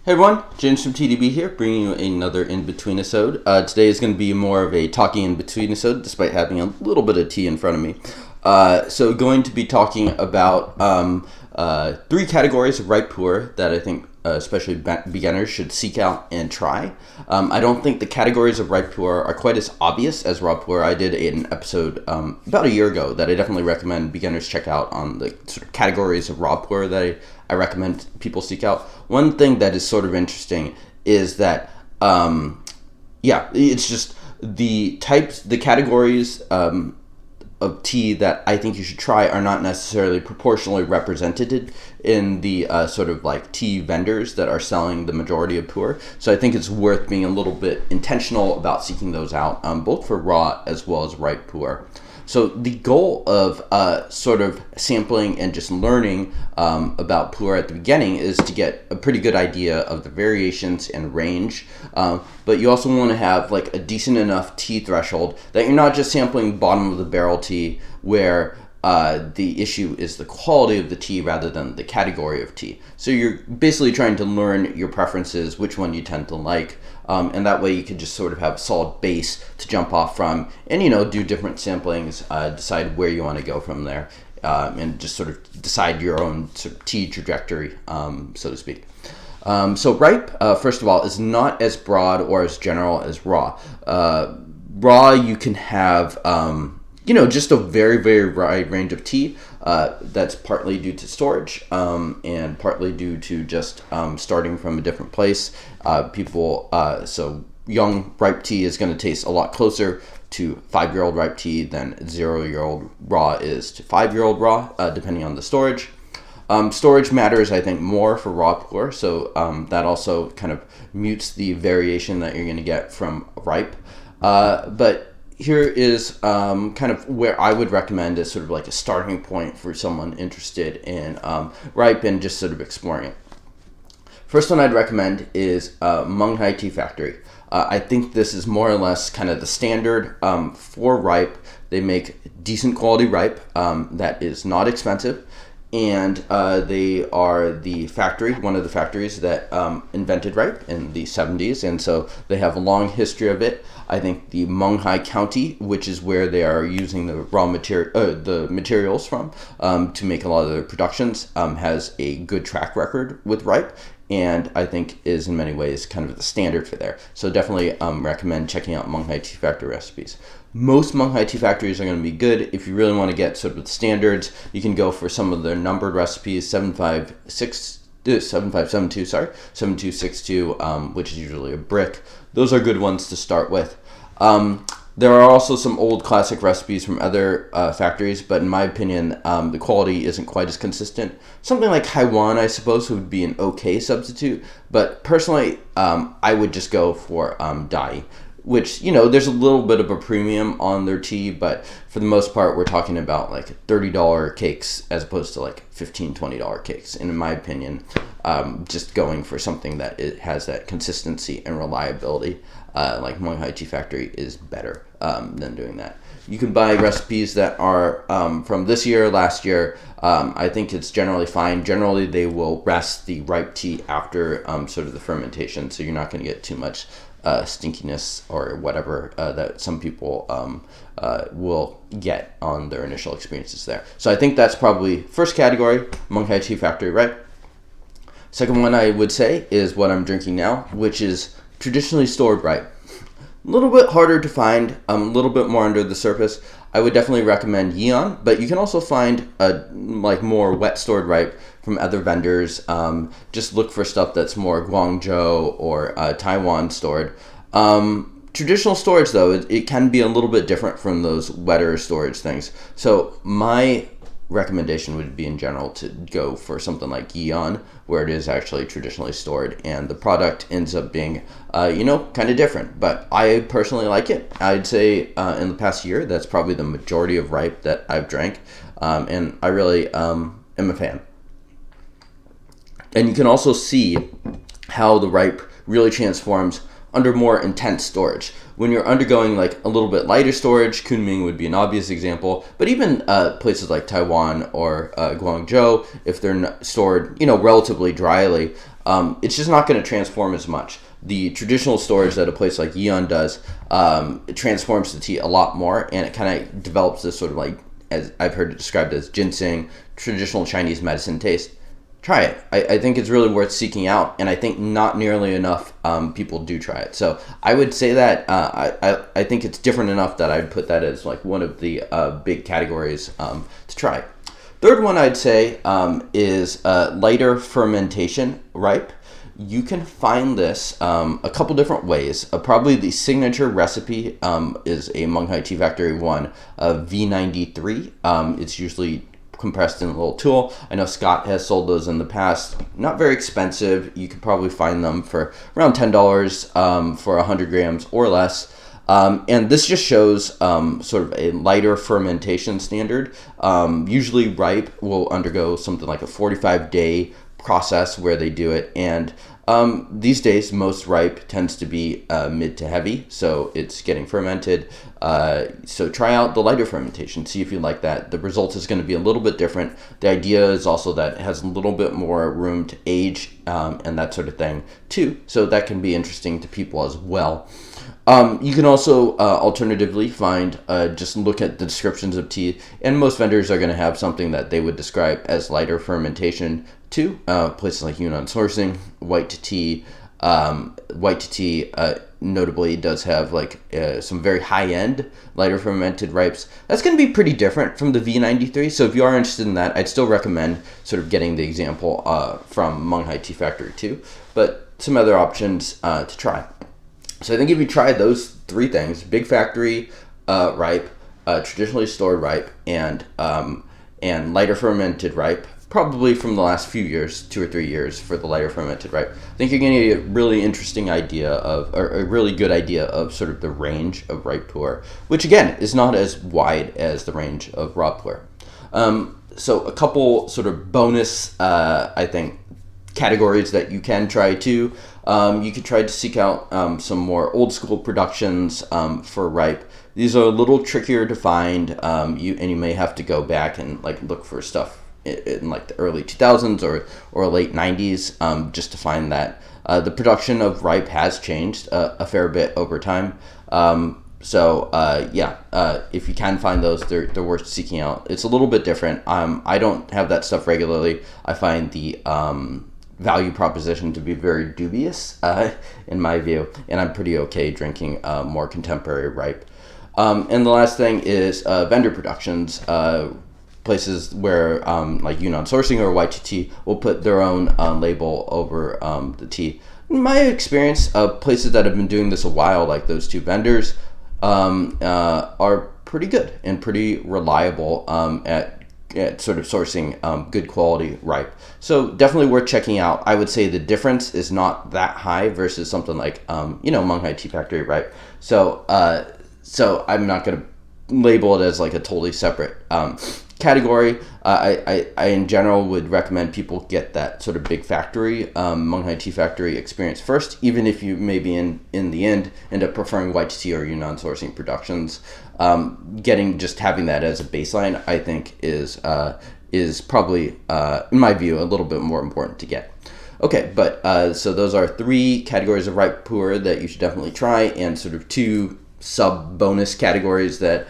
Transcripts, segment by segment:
Hey everyone, James from TDB here, bringing you another Inbetweenisode. Today is going to be more of a talking Inbetweenisode, despite having a little bit of tea in front of me. So going to be talking about three categories of ripe pu'erh that I think especially beginners should seek out and try. I don't think the categories of ripe pu'erh are quite as obvious as raw pu'erh. I did an episode about a year ago that I definitely recommend beginners check out on the sort of categories of raw pu'erh that I recommend people seek out. One thing that is sort of interesting is that, it's just the types, the categories of tea that I think you should try are not necessarily proportionally represented in the sort of like tea vendors that are selling the majority of pu'erh. So I think it's worth being a little bit intentional about seeking those out, both for raw as well as ripe pu'erh. So the goal of sort of sampling and just learning about pu'erh at the beginning is to get a pretty good idea of the variations and range, but you also want to have like a decent enough tea threshold that you're not just sampling bottom of the barrel tea where the issue is the quality of the tea rather than the category of tea. So you're basically trying to learn your preferences, which one you tend to like, and that way you can just sort of have a solid base to jump off from and, do different samplings, decide where you want to go from there, and just sort of decide your own sort of tea trajectory, so to speak. So ripe, first of all, is not as broad or as general as raw. Raw, you can have just a very, very wide range of tea. That's partly due to storage and partly due to just starting from a different place. So young ripe tea is going to taste a lot closer to 5-year-old ripe tea than 0-year-old raw is to 5-year-old raw, depending on the storage. Storage matters, I think, more for raw pu'erh, so that also kind of mutes the variation that you're going to get from ripe. But here is kind of where I would recommend as sort of like a starting point for someone interested in ripe and just sort of exploring it. First one I'd recommend is Mung Tea Factory. I think this is more or less kind of the standard for ripe. They make decent quality ripe that is not expensive. And they are the factory, one of the factories that invented ripe in the 70s, and so they have a long history of it. I think the Mung County, which is where they are using the raw material, the materials from to make a lot of their productions, has a good track record with ripe, and I think is in many ways kind of the standard for there. So definitely recommend checking out Mung Tea Factory recipes. Most Mung Tea factories are going to be good. If you really want to get sort of the standards, you can go for some of their numbered recipes, 7262, which is usually a brick. Those are good ones to start with. There are also some old classic recipes from other factories, but in my opinion, the quality isn't quite as consistent. Something like Taiwan, I suppose, would be an okay substitute, but personally, I would just go for Dai, which, there's a little bit of a premium on their tea, but for the most part, we're talking about like $30 cakes as opposed to like $15, $20 cakes. And in my opinion, just going for something that it has that consistency and reliability, like Mung Tea Factory, is better than doing that. You can buy recipes that are from this year, last year. I think it's generally fine. Generally, they will rest the ripe tea after sort of the fermentation, so you're not going to get too much stinkiness or whatever that some people will get on their initial experiences there. So I think that's probably first category, Mung Tea Factory, right? Second one I would say is what I'm drinking now, which is traditionally stored ripe. A little bit harder to find, a little bit more under the surface. I would definitely recommend Yeon, but you can also find like more wet stored ripe from other vendors. Just look for stuff that's more Guangzhou or Taiwan stored. Traditional storage, though, it can be a little bit different from those wetter storage things. So my recommendation would be in general to go for something like Yeon, where it is actually traditionally stored, and the product ends up being, kind of different. But I personally like it. I'd say in the past year, that's probably the majority of ripe that I've drank, and I really am a fan. And you can also see how the ripe really transforms under more intense storage. When you're undergoing like a little bit lighter storage, Kunming would be an obvious example, but even places like Taiwan or Guangzhou, if they're stored, relatively dryly, it's just not going to transform as much. The traditional storage that a place like Yeon does, it transforms the tea a lot more, and it kind of develops this sort of like, as I've heard it described as ginseng, traditional Chinese medicine taste. Try it. I think it's really worth seeking out, and I think not nearly enough people do try it. So I would say that I think it's different enough that I'd put that as like one of the big categories to try. Third one I'd say is lighter fermentation ripe. You can find this a couple different ways. Probably the signature recipe is a Mung Tea Factory one, V93. It's usually compressed in a little tool. I know Scott has sold those in the past. Not very expensive. You could probably find them for around $10 for 100 grams or less. And this just shows sort of a lighter fermentation standard. Usually ripe will undergo something like a 45-day process where they do it, and these days most ripe tends to be mid to heavy, so it's getting fermented. So try out the lighter fermentation, see if you like that. The result is going to be a little bit different. The idea is also that it has a little bit more room to age and that sort of thing too, so that can be interesting to people as well. You can also alternatively find, just look at the descriptions of tea, and most vendors are going to have something that they would describe as lighter fermentation too. Places like Yunnan Sourcing, White to Tea. White to Tea notably does have like some very high-end lighter fermented ripes. That's going to be pretty different from the V93, so if you are interested in that, I'd still recommend sort of getting the example from Mung Tea Factory too, but some other options to try. So I think if you try those three things, big factory ripe, traditionally stored ripe, and lighter fermented ripe, probably from the last few years, 2 or 3 years for the lighter fermented ripe, I think you're going to get a really interesting idea of, or a really good idea of sort of the range of ripe pu'erh, which again is not as wide as the range of raw pu'erh. So a couple sort of bonus, I think, categories that you can try too. You could try to seek out some more old school productions for ripe. These are a little trickier to find. You may have to go back and like look for stuff in like the early 2000s or late 90s just to find that. The production of ripe has changed a fair bit over time. If you can find those, they're worth seeking out. It's a little bit different. I don't have that stuff regularly. I find the value proposition to be very dubious in my view, and I'm pretty okay drinking more contemporary ripe. And the last thing is vendor productions. Places where like Yunnan Sourcing or White Tea will put their own label over the tea. In my experience, places that have been doing this a while, like those two vendors, are pretty good and pretty reliable at sort of sourcing good quality ripe. So definitely worth checking out. I would say the difference is not that high versus something like Mung Tea Factory ripe. So I'm not going to label it as like a totally separate category. I in general would recommend people get that sort of big factory, Mung Tea Factory experience first, even if you maybe in the end up preferring White Tea or Yunnan Sourcing productions. Having that as a baseline, I think is probably, in my view, a little bit more important to get. Okay, but so those are 3 categories of ripe pu'erh that you should definitely try, and sort of 2 sub-bonus categories that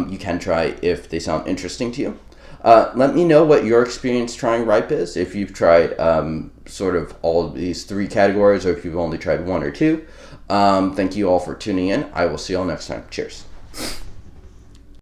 you can try if they sound interesting to you. Let me know what your experience trying ripe is, if you've tried sort of all of these 3 categories, or if you've only tried 1 or 2. Thank you all for tuning in. I will see you all next time. Cheers.